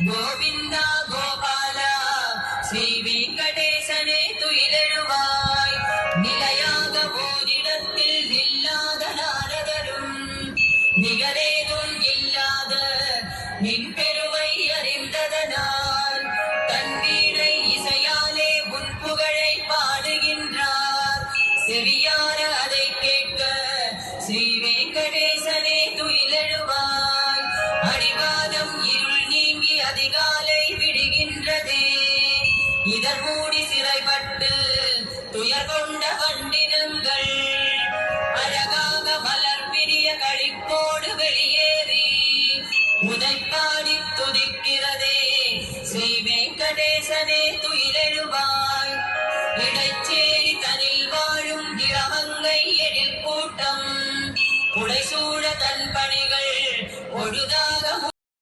கோவிந்தா கோபாலா ஸ்ரீ வெங்கடேசனே துயிலெழுவாய். நிலையாக ஓரிடத்தில் இல்லாத நாரதரும் நிகரேதும் இல்லாத நின் பெருமை அறிந்ததனால் தன் வீணை இசையாலே உன் புகழை பாடுகின்றார். செவியார அதை கேட்க ஸ்ரீ வெங்கடேசனே துயிலெழுவாய். அடிவாதம் இருள் நீங்கி அதிகாலை விடுகின்றதே. இதழ் மூடி சிறைப்பட்டு துயர் கொண்ட வண்டினங்கள் அழகாக மலர் பிரிய களிப்போடு வெளியேறி உதைப்பாடி துதிக்கிறதே. ஸ்ரீ வெங்கடேசனே துயிலெழு